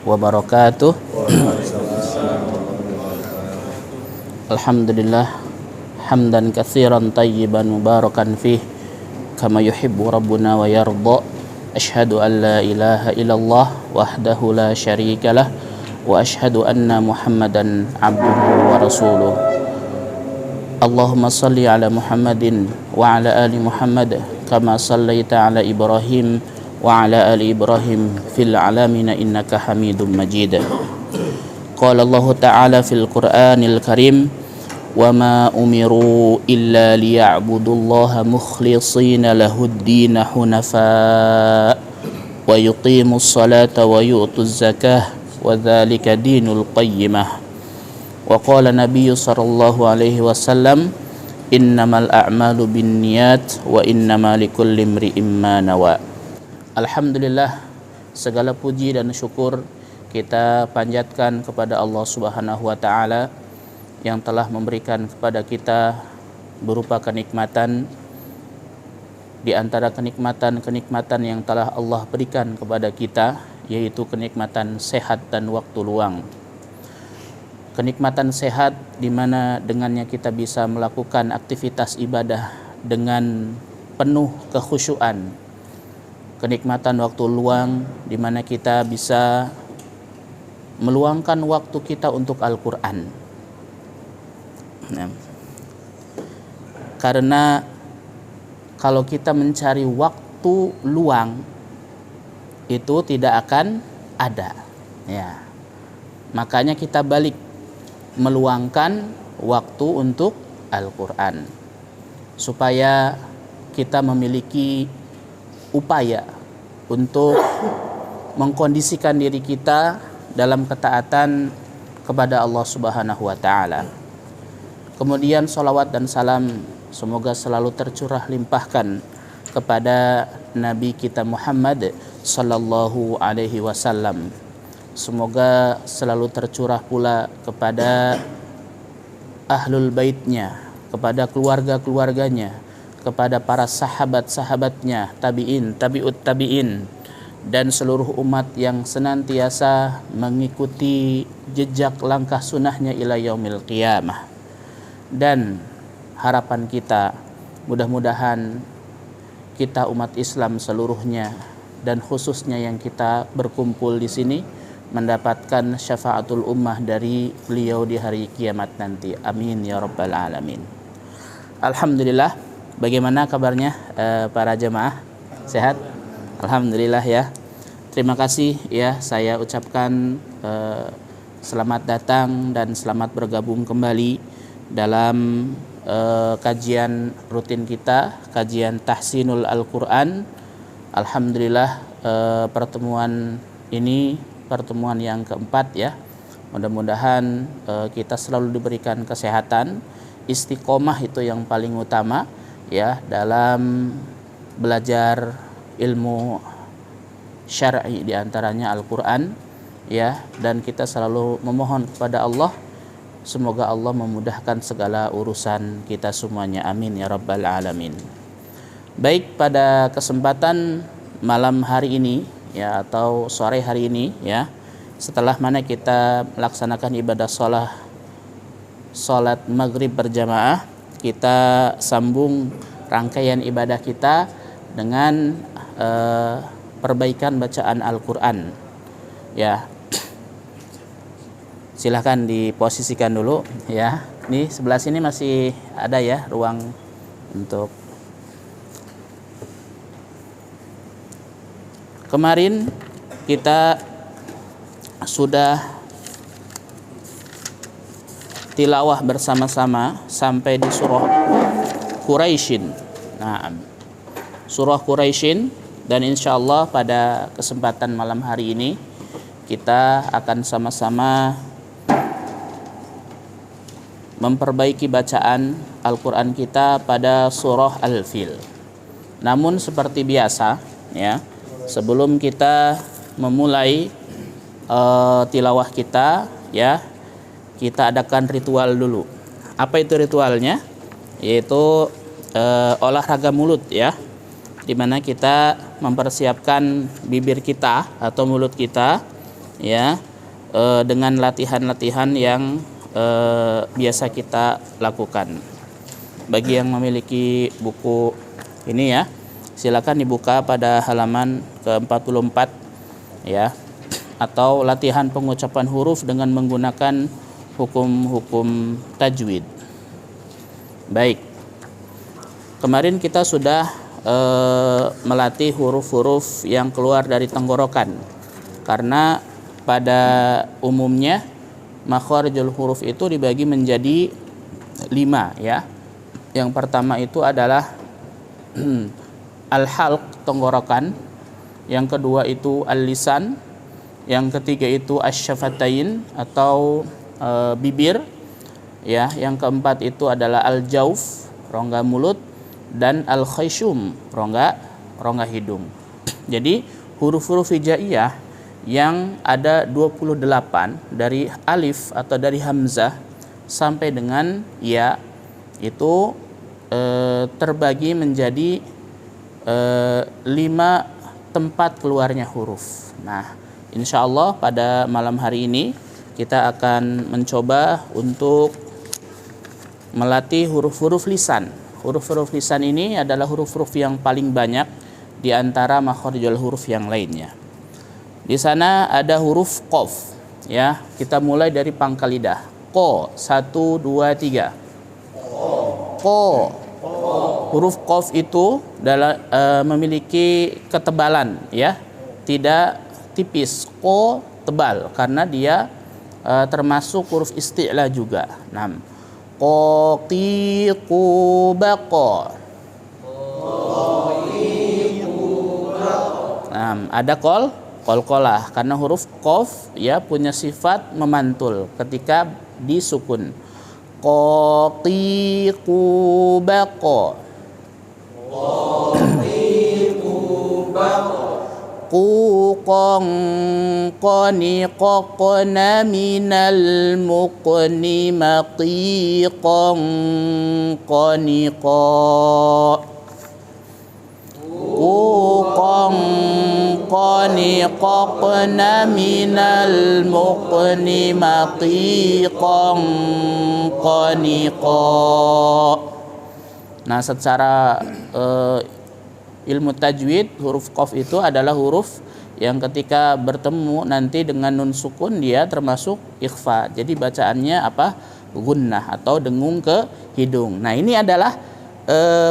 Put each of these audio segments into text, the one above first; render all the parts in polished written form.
wabarakatuh. Alhamdulillah hamdan katsiran tayyiban mubarakan fih kama yuhibbu rabbuna wa yarda. Asyhadu an la ilaha illallah wahdahu la syarikalah wa asyhadu anna Muhammadan abduhu wa rasuluh. Allahumma salli ala Muhammadin wa ala ali Muhammad kama sallaita ala Ibrahim wa ala ali Ibrahim fil alamin innaka Hamidum Majid. Qala Allah Ta'ala fil Qur'anil Karim wa ma umiru illa liya'budullaha mukhlishina lahud-din hunafa wa yuqimus salata wa yu'tuz zakah wa dzalika dinul qayyimah. Wa qala Nabi sallallahu alaihi wasallam innamal a'malu binniyat wa innamal likulli imri'in ma nawa. Alhamdulillah, segala puji dan syukur kita panjatkan kepada Allah Subhanahu wa taala yang telah memberikan kepada kita berupa kenikmatan. Di antara kenikmatan-kenikmatan yang telah Allah berikan kepada kita yaitu kenikmatan sehat dan waktu luang. Kenikmatan sehat di mana dengannya kita bisa melakukan aktivitas ibadah dengan penuh kekhusyuan. Kenikmatan waktu luang di mana kita bisa meluangkan waktu kita untuk Al-Quran. Nah, karena kalau kita mencari waktu luang itu tidak akan ada, ya. Makanya kita balik meluangkan waktu untuk Al-Quran supaya kita memiliki upaya untuk mengkondisikan diri kita dalam ketaatan kepada Allah Subhanahu wa taala. Kemudian salawat dan salam semoga selalu tercurah limpahkan kepada Nabi kita Muhammad sallallahu alaihi wasallam. Semoga selalu tercurah pula kepada ahlul baitnya, kepada keluarga-keluarganya, kepada para sahabat-sahabatnya, tabi'in, tabi'ut tabi'in, dan seluruh umat yang senantiasa mengikuti jejak langkah sunnahnya ila yaumil qiyamah. Dan harapan kita mudah-mudahan kita umat Islam seluruhnya dan khususnya yang kita berkumpul di sini mendapatkan syafaatul ummah dari beliau di hari kiamat nanti. Amin ya rabbal alamin. Alhamdulillah, bagaimana kabarnya para jemaah? Sehat? Alhamdulillah ya. Terima kasih ya, saya ucapkan selamat datang dan selamat bergabung kembali dalam kajian rutin kita, kajian Tahsinul Al-Quran. Alhamdulillah, pertemuan ini pertemuan yang keempat ya. Mudah-mudahan kita selalu diberikan kesehatan, istiqomah itu yang paling utama ya dalam belajar ilmu syar'i diantaranya Al-Quran ya, dan kita selalu memohon kepada Allah semoga Allah memudahkan segala urusan kita semuanya. Amin ya rabbal alamin. Baik, pada kesempatan malam hari ini ya atau sore hari ini ya, setelah mana kita melaksanakan ibadah salat maghrib berjamaah, kita sambung rangkaian ibadah kita dengan perbaikan bacaan Al-Quran ya. Silahkan diposisikan dulu ya. Ini sebelah sini masih ada ya ruang untuk. Kemarin kita sudah tilawah bersama-sama sampai di surah Quraisyin. Nah, surah Quraisyin, dan insya Allah pada kesempatan malam hari ini kita akan sama-sama memperbaiki bacaan Al-Quran kita pada surah Al-Fil. Namun seperti biasa ya, sebelum kita memulai tilawah kita ya, kita adakan ritual dulu. Apa itu ritualnya? Yaitu olahraga mulut ya, dimana kita mempersiapkan bibir kita atau mulut kita ya, dengan latihan-latihan yang biasa kita lakukan. Bagi yang memiliki buku ini ya, silakan dibuka pada halaman ke-44 ya, atau latihan pengucapan huruf dengan menggunakan hukum-hukum tajwid. Baik, kemarin kita sudah melatih huruf-huruf yang keluar dari tenggorokan, karena pada umumnya makharijul huruf itu dibagi menjadi 5 ya. Yang pertama itu adalah al-halq, tenggorokan. Yang kedua itu al-lisan. Yang ketiga itu asy-syafatain atau bibir ya. Yang keempat itu adalah al-jauf, rongga mulut, dan al-khayshum, rongga hidung. Jadi huruf-huruf hijaiyah yang ada 28 dari alif atau dari hamzah sampai dengan ya itu terbagi menjadi 5 tempat keluarnya huruf. Nah, insya Allah pada malam hari ini kita akan mencoba untuk melatih huruf-huruf lisan. Huruf-huruf lisan ini adalah huruf-huruf yang paling banyak di antara makharijul huruf yang lainnya. Di sana ada huruf qaf ya. Kita mulai dari pangkal lidah. Qa, 1 2 3. Qa. Huruf qaf itu memiliki ketebalan ya, tidak tipis. Qa tebal karena dia termasuk huruf isti'la juga. 6. Qa qi qu baqa. Ada qalqalah karena huruf qaf ya punya sifat memantul ketika disukun. Qa qi qu baqa. Qu qong qani qaqna minal muqni maqi qong qani qa. Qu qong qani qaqna minal muqni maqi qong qani qa. Nah, secara ilmu tajwid, huruf qaf itu adalah huruf yang ketika bertemu nanti dengan nun sukun dia termasuk ikhfa. Jadi bacaannya apa? Gunnah atau dengung ke hidung. Nah, ini adalah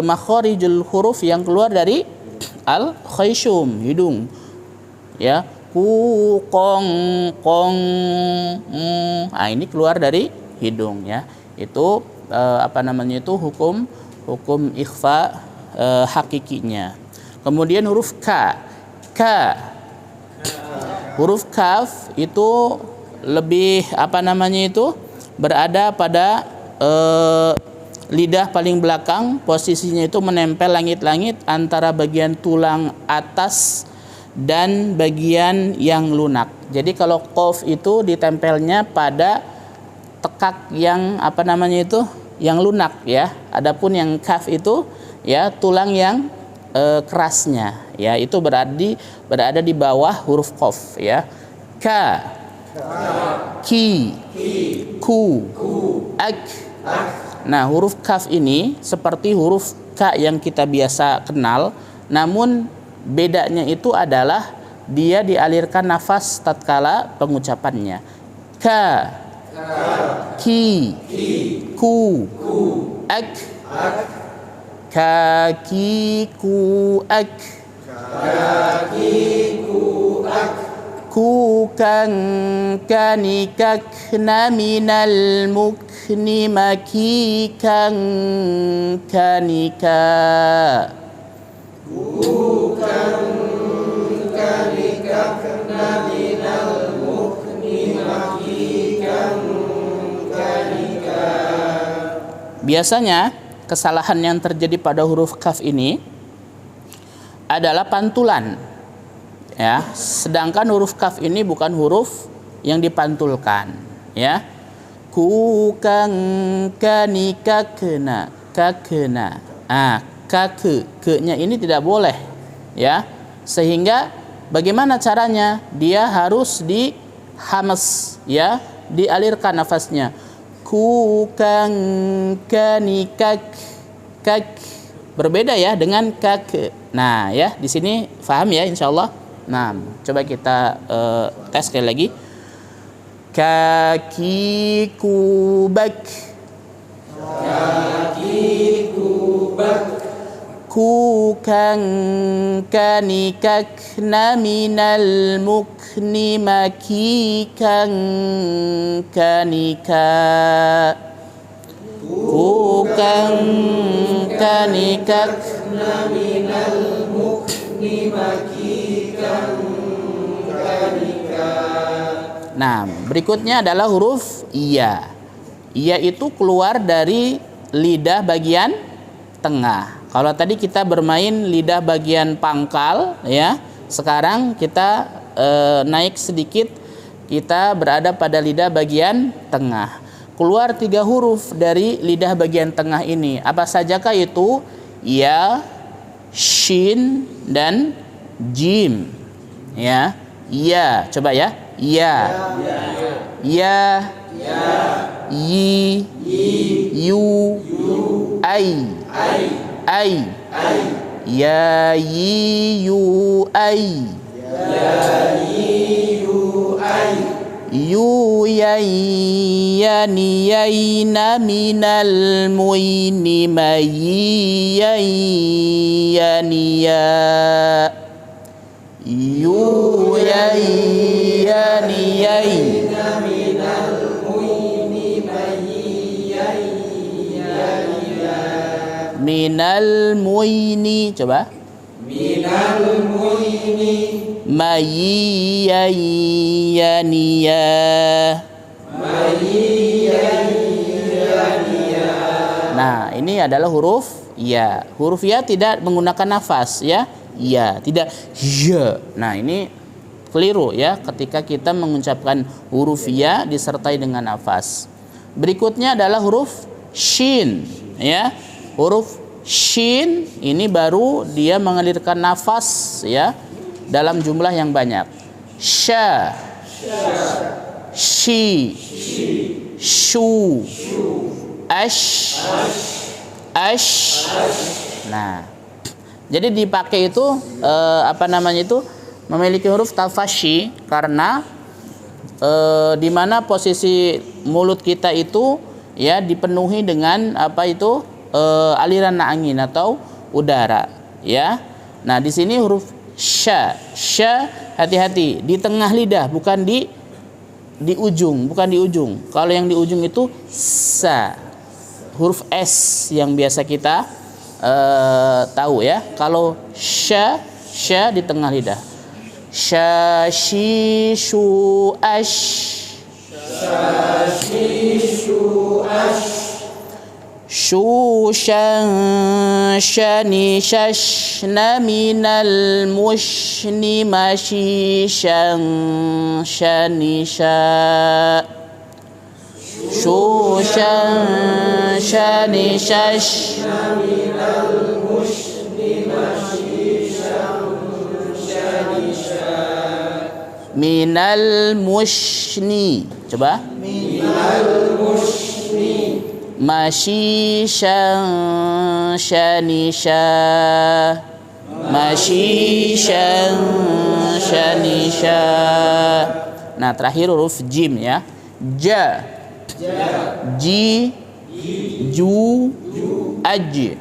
makharijul huruf yang keluar dari al-khayshum, hidung. Ya, ku qong qong. Nah, ini keluar dari hidung ya. Itu hukum ikhfa hakikinya. Kemudian huruf ka. Huruf kaf itu lebih berada pada lidah paling belakang, posisinya itu menempel langit-langit antara bagian tulang atas dan bagian yang lunak. Jadi kalau qaf itu ditempelnya pada tekak yang yang lunak ya. Adapun yang kaf itu ya tulang yang kerasnya ya, itu berada di bawah huruf qaf ya. Ka, ki, ku, ak. Nah, huruf kaf ini seperti huruf ka yang kita biasa kenal, namun bedanya itu adalah dia dialirkan nafas tatkala pengucapannya. Ka, ki, ku, ak. Kakiku ak. Ku kang kani kakna minal mukni maki kang kanika. Ku kang kani kakna minal mukni maki kang kanika. Biasanya kesalahan yang terjadi pada huruf kaf ini adalah pantulan ya, sedangkan huruf kaf ini bukan huruf yang dipantulkan ya. Ku kang kani kakena kakena. Ke-nya ini tidak boleh ya, sehingga bagaimana caranya? Dia harus hamas, ya, dialirkan nafasnya. Ku kang kani kak, kak berbeda ya dengan kak. Nah, ya, di sini paham ya insyaallah. Nah, coba kita tes sekali lagi. Kaki kubak, kaki kubak. Ku kang kani kak na minal mukni maki kang kanika. Ku kang kani kak na minal mukni maki kang kanika. Nah, berikutnya adalah huruf iya. Iya itu keluar dari lidah bagian tengah. Kalau tadi kita bermain lidah bagian pangkal, ya, sekarang kita naik sedikit, kita berada pada lidah bagian tengah. Keluar 3 huruf dari lidah bagian tengah ini. Apa sajakah itu? Ya, shin, dan jim. Ya, iya. Coba ya. Ya, ya, yi, yu, ai, ya, yi, yu, ai, yu, ya, ya, ni, ya, na, minal muini, ma, yi, ya, ni, ya. Yu ya ni ya minal muini, coba minal muini mayi ya ni ya mayi ya ni ya. Nah, ini adalah huruf ya. Huruf ya tidak menggunakan nafas, ya. Ya, tidak ya. Nah, ini keliru ya ketika kita mengucapkan huruf ya disertai dengan nafas. Berikutnya adalah huruf shin, ya. Huruf shin ini baru dia mengalirkan nafas, ya, dalam jumlah yang banyak. Sha, shi, shu, ash, ash. Nah, jadi dipakai itu memiliki huruf tafashi karena di mana posisi mulut kita itu, ya, dipenuhi dengan aliran angin atau udara, ya. Nah, di sini huruf sya, hati-hati di tengah lidah, bukan di ujung, bukan di ujung. Kalau yang di ujung itu sa, huruf S yang biasa kita tahu, ya. Kalau sya di tengah lidah. Sya, shi, shu, ash. Sya, shi, shu, ash. Shu, shan, shani, shash, na, minal mushni, mashi, shan, shani, sha. Shu, shan, shani, shash, na, minal mushni, mashi, shan, shani, sha. Minal mushni, coba. Minal mushni. Mashi, shan, shani, sha. Mashi, shan, shani, sha. Nah, terakhir huruf jim, ya. Ja, ji, ju, aj.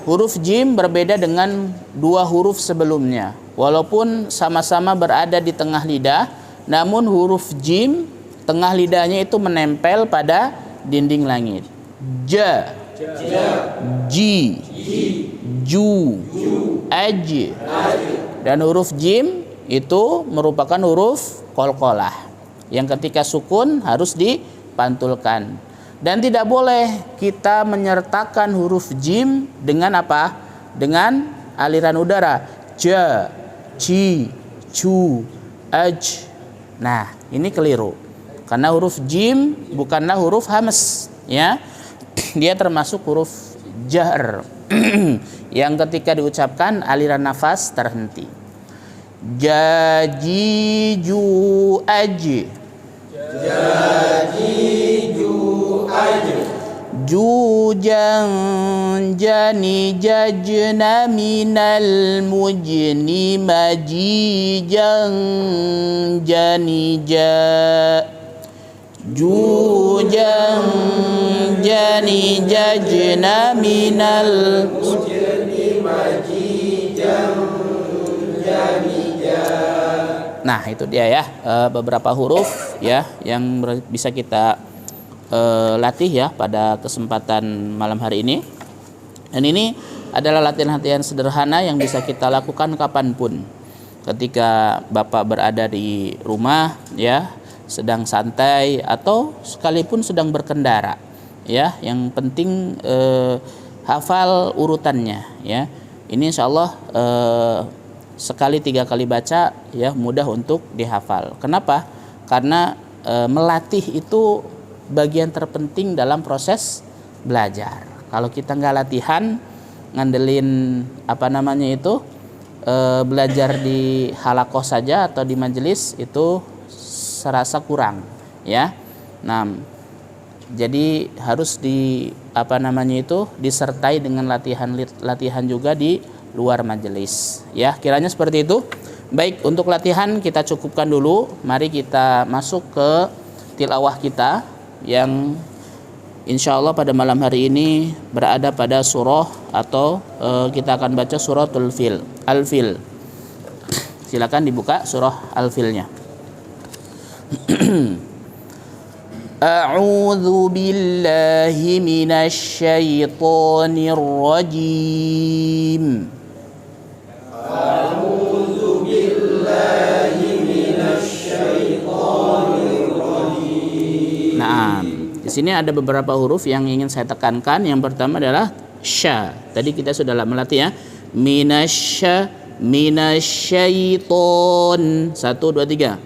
Huruf jim berbeda dengan 2 huruf sebelumnya. Walaupun sama-sama berada di tengah lidah, namun huruf jim tengah lidahnya itu menempel pada dinding langit. Ja, ji, ju, aj. Dan huruf jim itu merupakan huruf qalqalah yang ketika sukun harus dipantulkan. Dan tidak boleh kita menyertakan huruf jim dengan apa? Dengan aliran udara. Ja, ji, ju, aj. Nah, ini keliru. Karena huruf jim bukanlah huruf hamas, ya. Dia termasuk huruf jahr yang ketika diucapkan aliran nafas terhenti. Jajiju aj. Jajiju aj. Jujan jani jajna minal mujni majijan jani ja. Jujan jani jajna minal mujni majijan jani ja. Nah, itu dia ya, beberapa huruf ya yang bisa kita latih ya pada kesempatan malam hari ini. Dan ini adalah latihan-latihan sederhana yang bisa kita lakukan kapanpun. Ketika Bapak berada di rumah ya, sedang santai atau sekalipun sedang berkendara ya, yang penting hafal urutannya ya. Ini insyaallah sekali 3 kali baca ya mudah untuk dihafal. Kenapa? Karena melatih itu bagian terpenting dalam proses belajar. Kalau kita nggak latihan, ngandelin belajar di halakoh saja atau di majelis, itu serasa kurang ya. Nah, jadi harus disertai dengan latihan juga di luar majelis ya. Kiranya seperti itu. Baik, untuk latihan kita cukupkan dulu. Mari kita masuk ke tilawah kita yang insya Allah pada malam hari ini berada pada surah atau kita akan baca suratul fil, Al-Fil. Silakan dibuka surah Al-Filnya. A'udzu billahi minasy syaithanir rajim. A'udzu billahi minasy syaithanir rajim. Nah, di sini ada beberapa huruf yang ingin saya tekankan. Yang pertama adalah sya. Tadi kita sudah melatih ya. Minasyaiton. 1 2 3.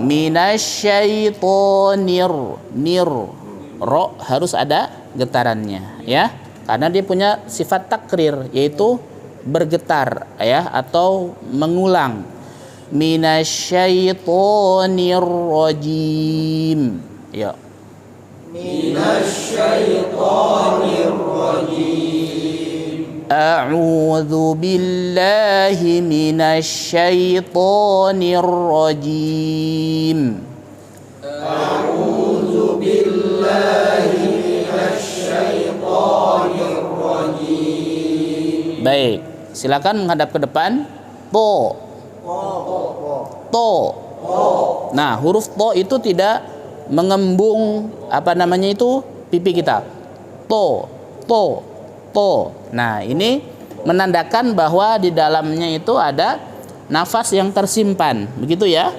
Minasyaitonir. Ro harus ada getarannya ya. Karena dia punya sifat takrir, yaitu bergetar ya atau mengulang. Minasyaitonir rajim. Ya. Minasyaitonir rajim. A'udzu billahi minasyaitonir rajim. A'udzu billahi minasyaitonir rajim. Baik, silakan menghadap ke depan. To. Nah, huruf to itu tidak mengembung pipi kita. To. Nah, ini menandakan bahwa di dalamnya itu ada nafas yang tersimpan, begitu ya.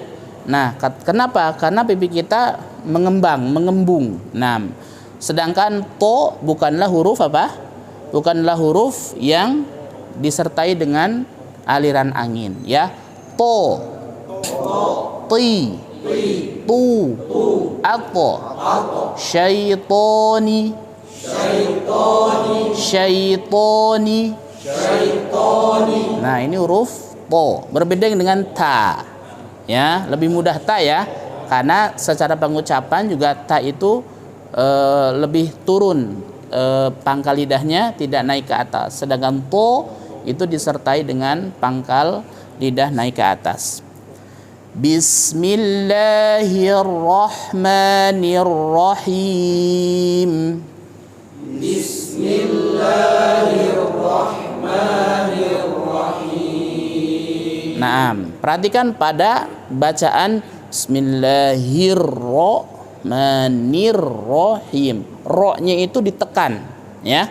Nah, kenapa? Karena pipi kita mengembung. Nah, sedangkan to bukanlah huruf apa? Bukanlah huruf yang disertai dengan aliran angin ya. To, ti, tu, ato, syaitoni, Nah, ini huruf to. Berbeda dengan ta. Ya, lebih mudah ta ya. Karena secara pengucapan juga ta itu lebih turun, pangkal lidahnya tidak naik ke atas. Sedangkan to itu disertai dengan pangkal lidah naik ke atas. Bismillahirrahmanirrahim. Bismillahirrahmanirrahim. Nah, perhatikan pada bacaan Bismillahirrahmanirrahim. Ro-nya itu ditekan, ya.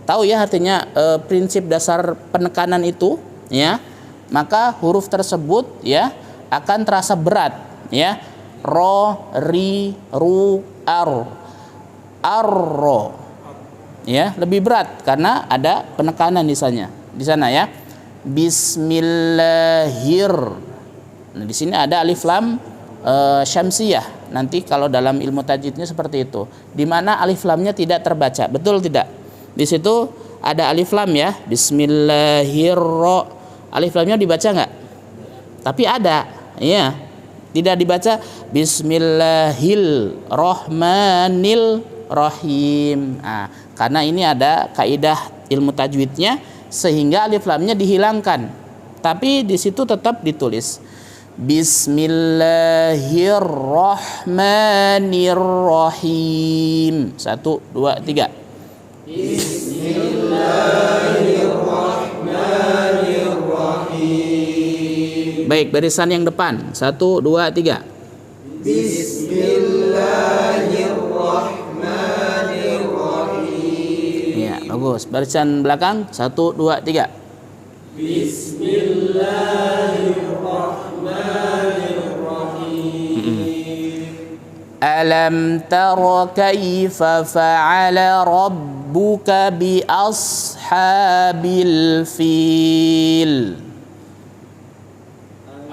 Tahu ya artinya prinsip dasar penekanan itu, ya. Maka huruf tersebut ya akan terasa berat, ya. Ro, ri, ru, ar. Arro. Ya, lebih berat karena ada penekanan di sana ya. Bismillahir. Nah, di sini ada alif lam syamsiyah. Nanti kalau dalam ilmu tajwidnya seperti itu, di mana alif lamnya tidak terbaca. Betul tidak? Di situ ada alif lam ya. Alif lamnya dibaca nggak? Tapi ada, ya. Tidak dibaca Bismillahirrahmanirrahim. Nah, karena ini ada kaidah ilmu tajwidnya sehingga alif lamnya dihilangkan. Tapi di situ tetap ditulis Bismillahirrahmanirrahim. 1, 2, 3. Bismillahirrahmanirrahim. Baik, barisan yang depan. 1, 2, 3. Bismillahirrahmanirrahim. Ya, bagus. Barisan belakang. 1, 2, 3. Alam tara kaifa fa'ala rabbuka bi ashabil fil.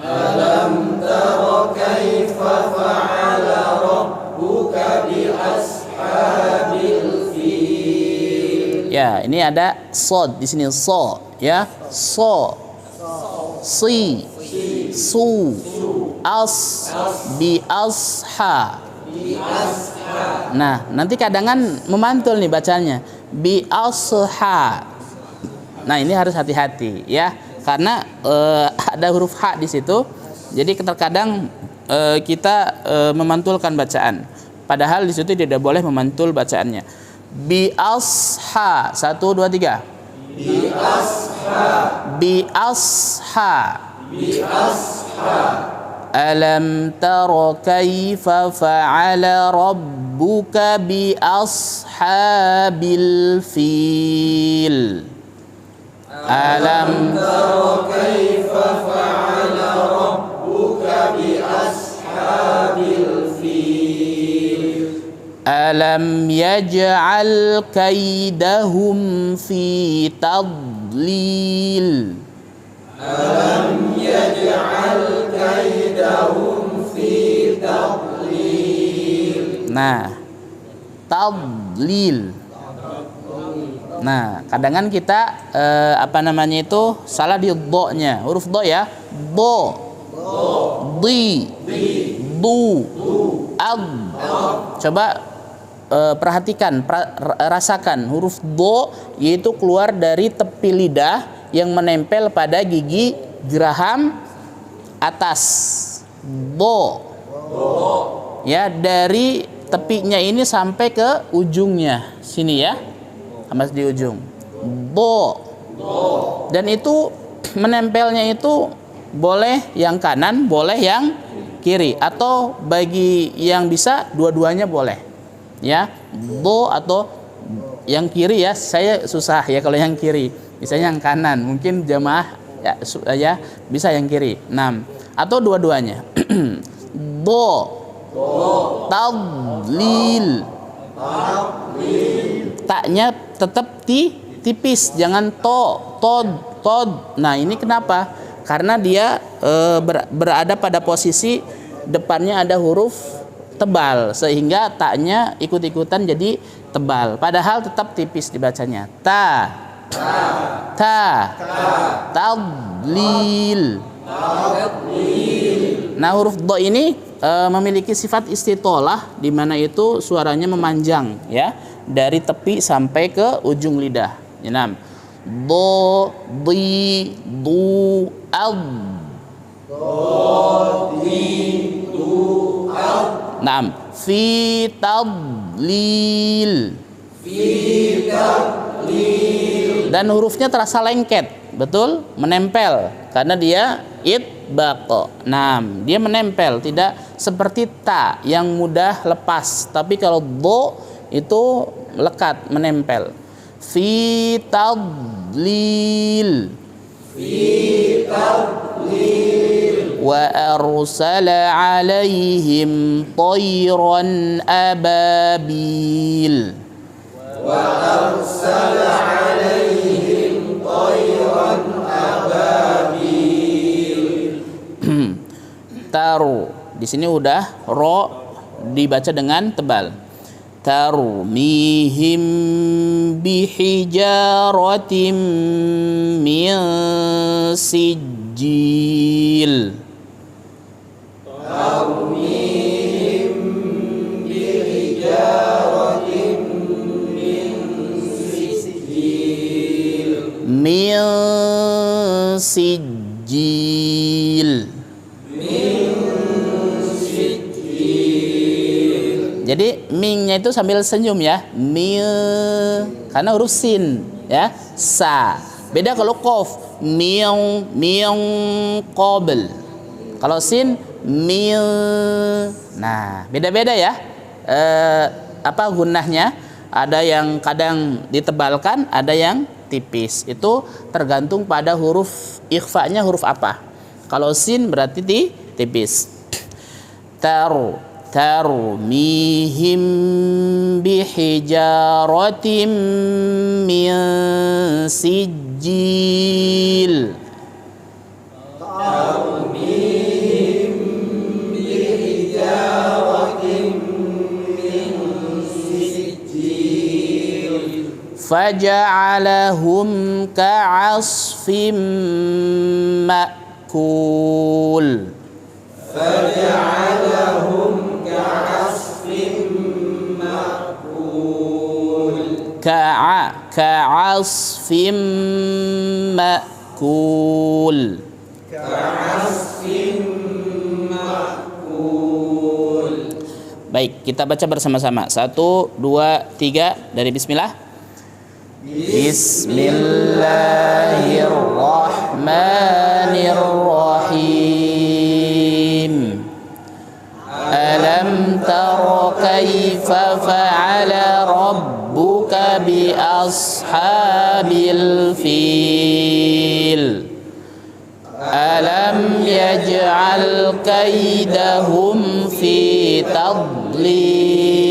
Alam tara kaifa fa'ala rabbuka bi ashabil fil. Ya, ini ada sod di sini, so ya, so, si, su, as, bi asha. Nah, nanti kadangan memantul nih bacanya bi asha. Nah, ini harus hati-hati ya, karena ada huruf h di situ. Jadi terkadang kita memantulkan bacaan, padahal di situ tidak boleh memantul bacaannya. Bi asha. 1, 2, 3. Bi asha. Bi asha. Bi asha. Alam tara kaifa fa'ala rabbuka bi ashabil fil. Alam tara kaifa fa'ala rabbuka bi ashabil fil. Alam yaj'al kaidahum fi tadlil. Alam yaj'al kaidahum fi tadlil. Nah, tadlil. Nah, kadangan kita salah di do-nya. Huruf do ya. Do. Di. Du. Ad. Coba perhatikan, rasakan huruf do yaitu keluar dari tepi lidah yang menempel pada gigi geraham atas. Do. Ya, dari tepinya ini sampai ke ujungnya sini ya, sampai di ujung. Do. Dan itu menempelnya itu boleh yang kanan, boleh yang kiri, atau bagi yang bisa dua-duanya boleh. Ya, do atau yang kiri ya, saya susah ya kalau yang kiri. Misalnya yang kanan, mungkin jamaah ya bisa yang kiri. 6 atau dua-duanya. Do. Tadlil. Taknya tetap tipis, jangan tod. Nah, ini kenapa? Karena dia berada pada posisi depannya ada huruf tebal, sehingga taknya ikut-ikutan jadi tebal. Padahal tetap tipis dibacanya. Tadlil. Nah, huruf do ini memiliki sifat istitolah, di mana itu suaranya memanjang ya, dari tepi sampai ke ujung lidah. 6. Do, di, du, ad. Naam, fi tadlil. Dan hurufnya terasa lengket, betul, menempel karena dia itbaq. Nah, dia menempel, tidak seperti ta yang mudah lepas, tapi kalau do itu lekat, menempel. Fi tadlil. Wa arsala alaihim tayran ababil. Taru. Di sini udah ro dibaca dengan tebal. tarmihim bihijaratin min sijil. Tarmihim bihijaratin min sijil. Min sijil. Jadi mingnya itu sambil senyum ya, mil, karena huruf sin ya, sa. Beda kalau kof, mil qabl. Kalau sin mil. Nah, beda-beda ya. Apa gunnahnya? Ada yang kadang ditebalkan, ada yang tipis. Itu tergantung pada huruf ikhfa-nya huruf apa. Kalau sin berarti tipis. Tarmihim bihijaratin min sijil. Tarmihim bihijaratin min sijil. Faja'alahum ka'asfim ma'kul. Faja'alahum ka'asfin ma'kul. Ka'asfim ma'kul. Ka'asfin ma'kul. Baik, kita baca bersama-sama. 1, 2, 3 dari bismillah. Bismillahirrahmanirrahim. Alam tara kaifa fa'ala rabbuka bi ashabil fil. Alam yaj'al kaidahum fi tadlil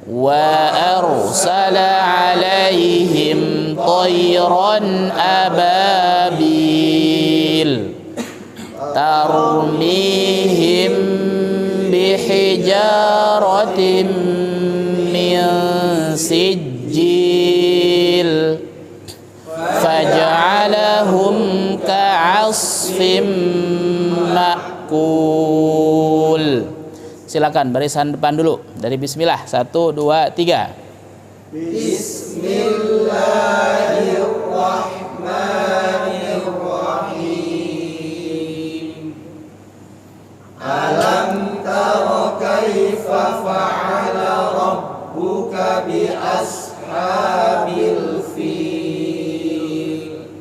wa arsala alaihim tayran ababil tarmihim bihijaratin min sijil faj'alahum ka'asfim ma'kul. Silakan barisan depan dulu dari bismillah. 1, 2, 3. Bismillahirrahmanirrahim. Alam tara kaifa fa'ala rabbuka bi ashabil fil.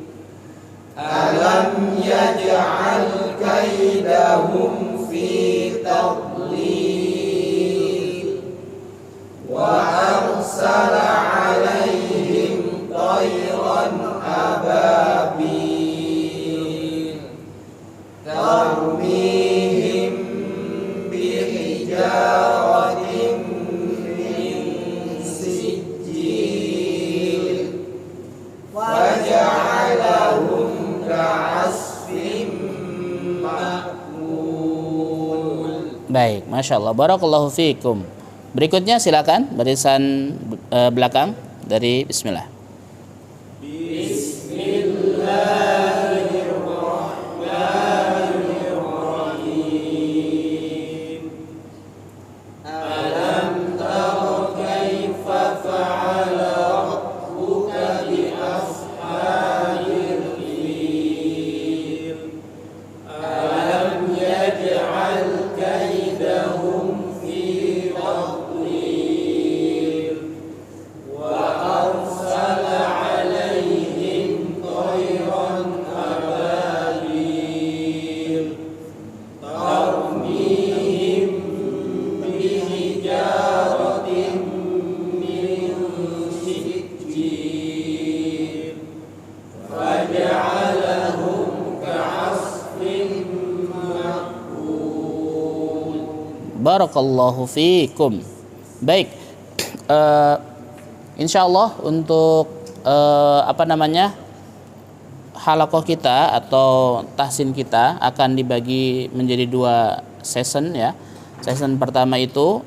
Alam yaj'al kaidahum fi tadlil wa arsala alaihim tayran ababil tarmihim bihijaratin min sijil waja'alahum ka'asfin ma'kul. Baik, Masya Allah, barakallahu fiikum. Berikutnya silakan barisan belakang dari bismillah. Bismillahirrahmanirrahim. Alam tara kaifa fa'ala rabbuka bi ashabil fil. Alam yaj'al kaidahum fi tadlil wa arsala alaihim tayran ababil tarmihim bihijaratin min sijil faja'alahum ka'asfin ma'kul. Barakallahu fiikum. Baik, insyaallah untuk halakoh kita atau tahsin kita akan dibagi menjadi 2 session ya. Session pertama itu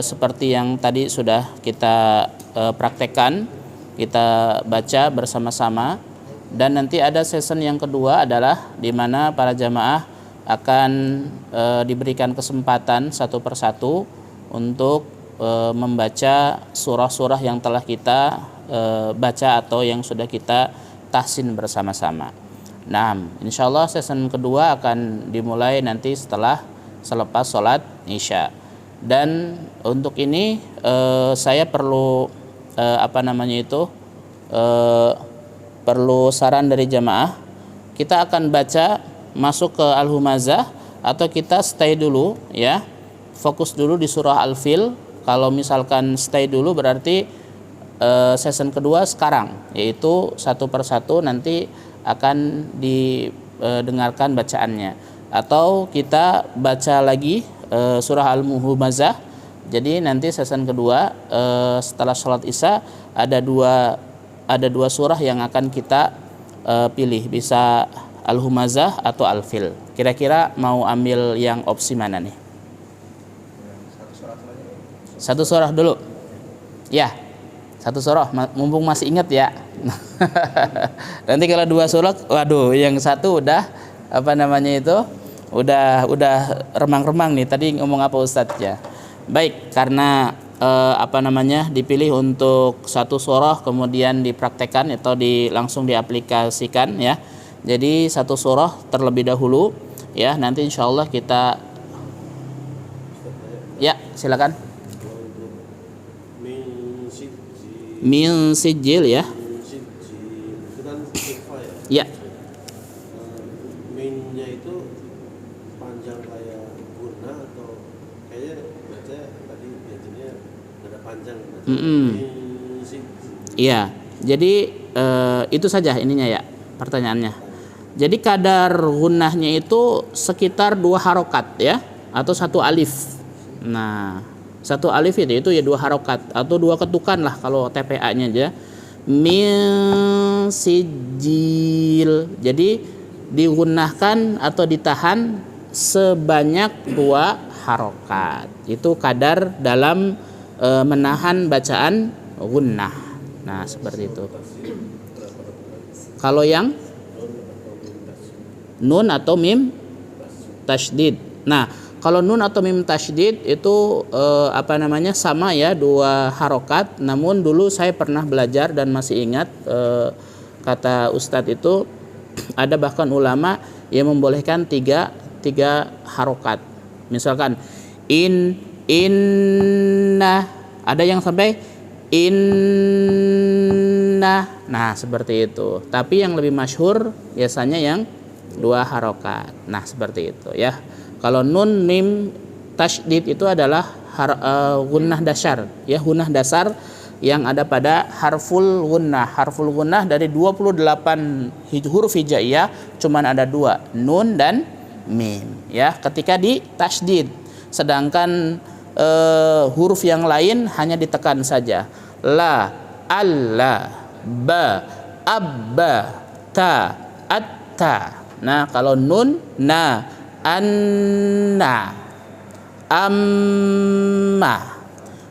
seperti yang tadi sudah kita praktekkan, kita baca bersama-sama. Dan nanti ada season yang kedua adalah di mana para jamaah akan diberikan kesempatan satu persatu untuk membaca surah-surah yang telah kita baca atau yang sudah kita tahsin bersama-sama. Nah, insyaallah season kedua akan dimulai nanti selepas sholat isya. Dan untuk ini saya perlu perlu saran dari jamaah. Kita akan baca masuk ke Al-Humazah atau kita stay dulu ya, fokus dulu di surah Al-Fil. Kalau misalkan stay dulu berarti season kedua sekarang, yaitu satu persatu nanti akan didengarkan bacaannya, atau kita baca lagi surah Al-Humazah. Jadi nanti season kedua setelah sholat isya ada dua surah yang akan kita pilih, bisa Al-Humazah atau Al-Fil. Kira-kira mau ambil yang opsi mana nih? Satu surah dulu. Ya, satu surah, mumpung masih ingat ya. Nanti kalau dua surah, waduh, yang satu udah udah remang-remang nih. Tadi ngomong apa Ustadz ya? Baik, karena dipilih untuk satu surah kemudian dipraktekkan atau langsung diaplikasikan ya. Jadi satu surah terlebih dahulu ya. Nanti insyaallah kita ya, silakan. Min sijil ya. Ya. Minnya itu panjang kayak guna atau kayaknya baca tadi biasanya ada panjang. Iya. Jadi itu saja ininya ya pertanyaannya. Jadi kadar gunnahnya itu sekitar 2 harokat ya, atau 1 alif. Nah, 1 alif itu ya 2 harokat atau 2 ketukan lah kalau TPA-nya aja. Min sijil. Jadi digunakan atau ditahan sebanyak 2 harokat. Itu kadar dalam menahan bacaan gunnah. Nah, seperti itu. Kalau yang nun atau mim tasydid. Nah, kalau nun atau mim tasydid itu sama ya, 2 harokat. Namun dulu saya pernah belajar dan masih ingat kata Ustadz itu ada bahkan ulama yang membolehkan tiga harokat. Misalkan inna, ada yang sampai inna. Nah, seperti itu. Tapi yang lebih masyhur biasanya yang 2 harokat. Nah, seperti itu ya. Kalau nun mim tasydid itu adalah gunnah dasar ya, gunnah dasar yang ada pada harful gunnah. Harful gunnah dari 28 huruf hijaiyah cuman ada 2, nun dan mim ya, ketika di tasydid. Sedangkan huruf yang lain hanya ditekan saja. La, alla, ba, abba, ta, atta. Nah, kalau nun na, anna,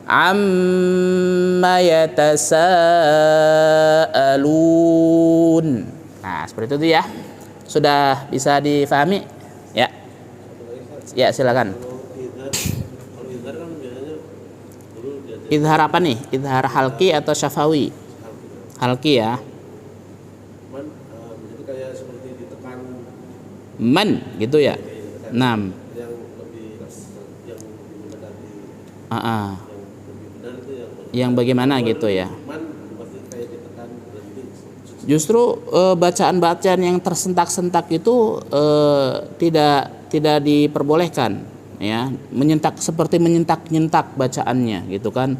amma yatasaalun. Nah, seperti itu ya. Sudah bisa difahami? Ya. Ya, silakan. Idhar apa nih? Idhar halki atau syafawi? Halki ya. Itu kayak seperti ditekan Man gitu ya. 6. yang lebih mendekati yang lebih benar itu Yang bagaimana gitu ya. man pasti kayak ditekan berhenti. Justru bacaan-bacaan yang tersentak-sentak itu tidak diperbolehkan ya, seperti menyentak-nyentak bacaannya gitu kan.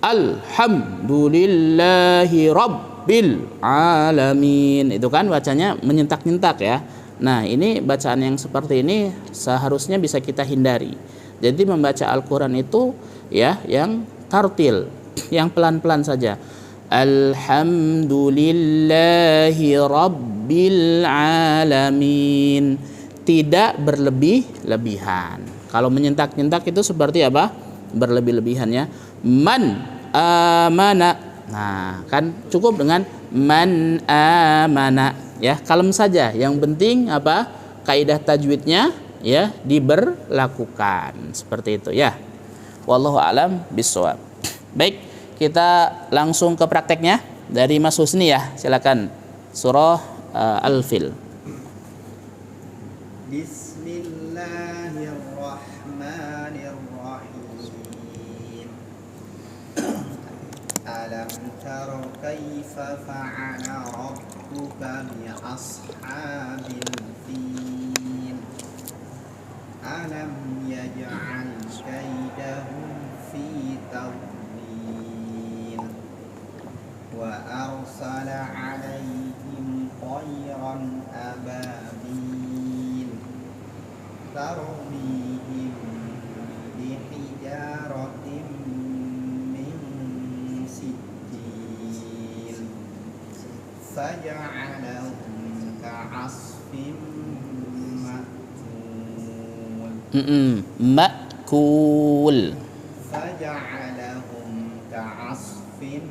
Alhamdulillahi rabbil alamin, itu kan bacanya menyentak-nyentak ya. Nah, ini bacaan yang seperti ini seharusnya bisa kita hindari. Jadi membaca Al-Quran itu ya yang tartil, yang pelan-pelan saja. Alhamdulillahi rabbil alamin, tidak berlebih-lebihan. Kalau menyentak-nyentak itu seperti apa? berlebih-lebihannya. Man amana. Nah, kan cukup dengan man amana ya, kalem saja. Yang penting apa? Kaidah tajwidnya ya diberlakukan. Seperti itu ya. Wallahu a'lam bishawab. Baik, kita langsung ke prakteknya dari Mas Husni ya. Silakan. Surah Al-Fil. Bismillahirrahmanirrahim. Alam tara kaifa fa'ala rabbuka bi ashabil fil. Alam yaj'al kaidahum fi tadlil. Wa arsala 'alaihim tayran ababil. Tarmihim bihijaratin min sijil faja'alahum ka'asfin ma'kul. Ma'kul. Faja'alahum ka'asfin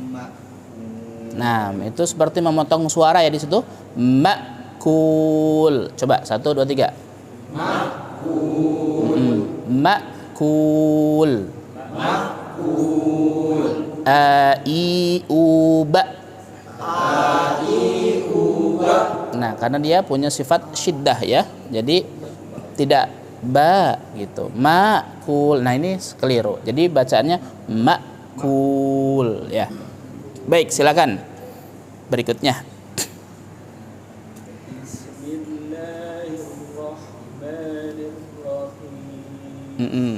ma'kul. Nah, itu seperti memotong suara ya di situ. Ma'kul. Coba 1 2 3. Makul. Ma'kul. Makul. Aiuba. Aiuba. Nah, karena dia punya sifat syiddah ya. Jadi tidak ba gitu. Ma'kul. Nah, ini keliru. Jadi bacaannya ma'kul ya. Baik, silakan. Berikutnya.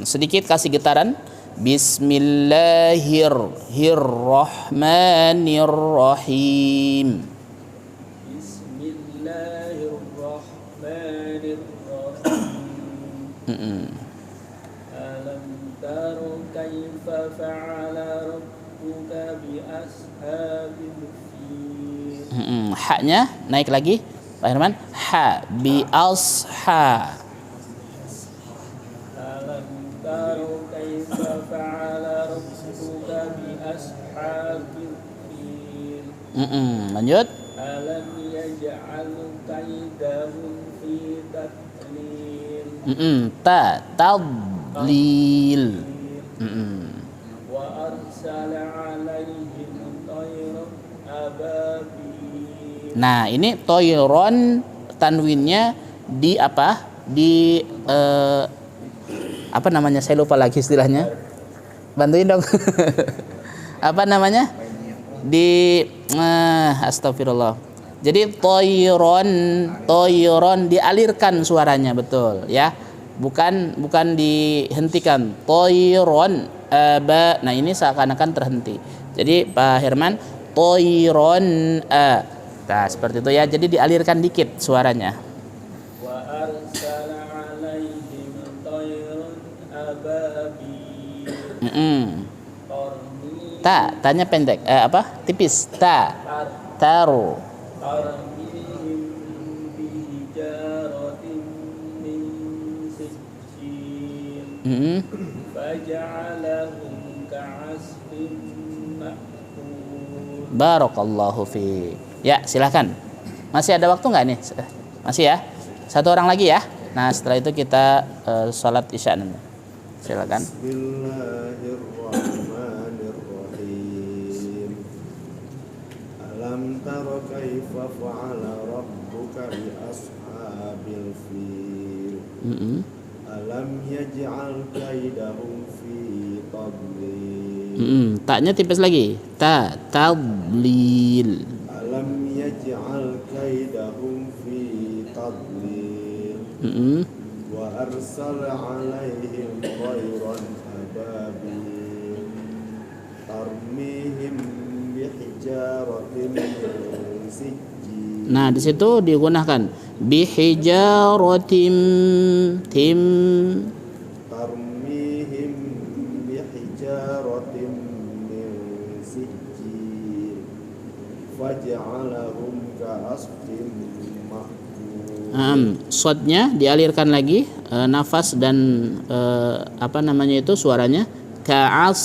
Sedikit kasih getaran. Bismillahirrahmanirrahim. Bismillahirrahmanirrahim. Alam tara kaifa fa'ala rabbuka bi ashabil fil. Ha-nya naik lagi Pak Herman. Ha bi asha. Taro kaifa fa'ala rabbuka bi ashabil fil. Lanjut. Alam yaj'al kaidahum fi tadlil. Tadlil. Wa arsala 'alaihim tayran ababil. Nah, ini toyron tanwinnya di apa? Di apa namanya, saya lupa lagi istilahnya, bantuin dong. Apa namanya di astagfirullah. Jadi toyron dialirkan suaranya, betul ya, bukan dihentikan. Toyron nah ini seakan-akan terhenti. Jadi Pak Herman, toyron nah seperti itu ya, jadi dialirkan dikit suaranya. Wa arsala 'alaihim tayran ababil. Tanya pendek, tipis. Taru. Tarmihim bihijaratin min sijil faja'alahum ka'asfin ma'kul. Barakallahu fi. Ya, silahkan. Masih ada waktu nggak nih? Masih ya? 1 orang lagi ya. Nah, setelah itu kita sholat isya nanti. Silakan. Bismillahirrahmanirrahim. Alam tara kaifa fa'ala rabbuka bi ashabil fil. Alam yaj'al kaidahum fi tadlil. Taknya tipis lagi. Tadlil. Alam yaj'al kaidahum fi tadlil. Wa arsala 'alaihim tayran ababil. Tarmihim bihijaratin min sijil. Nah, di situ digunakan bihijaratim tim. Tarmihim bihijaratin min sijil faj'alahum ka'asfin ma'kul. Sodnya dialirkan lagi nafas dan apa namanya itu suaranya ka'as.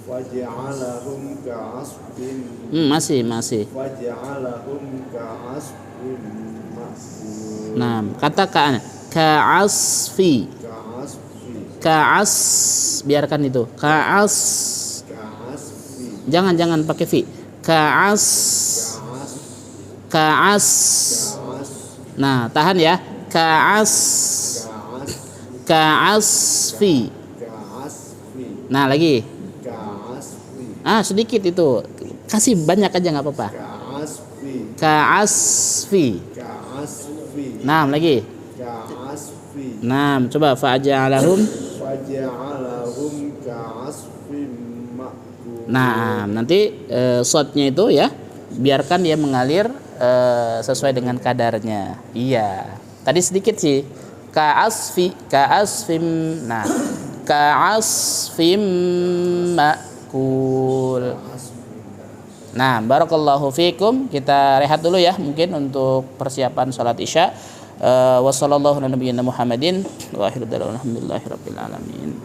Waja'alahum ka'asfin. Masih. Waja'alahum ka'asfin ma'kul. Nah, kata ka'asfi. Ka'as, biarkan itu. Ka'as. Jangan pakai fi. Ka'as. Nah, tahan ya. Ka'asfi. Nah, lagi. Sedikit itu. Kasih banyak aja nggak apa-apa. Ka'asfi. Nah, lagi. Nah, coba fa'ja'alahum ka'asfin ma'kul. Nah, nanti shotnya itu ya, biarkan dia mengalir sesuai dengan kadarnya. Iya. Tadi sedikit sih. Ka'asfim. Nah, ka'asfim ma'kul. Nah, barakallahu fikum. Kita rehat dulu ya mungkin untuk persiapan salat Isya. Wassallallahu ala nabiyyina Muhammadin wa akhiru da'wana alhamdulillahi rabbil alamin.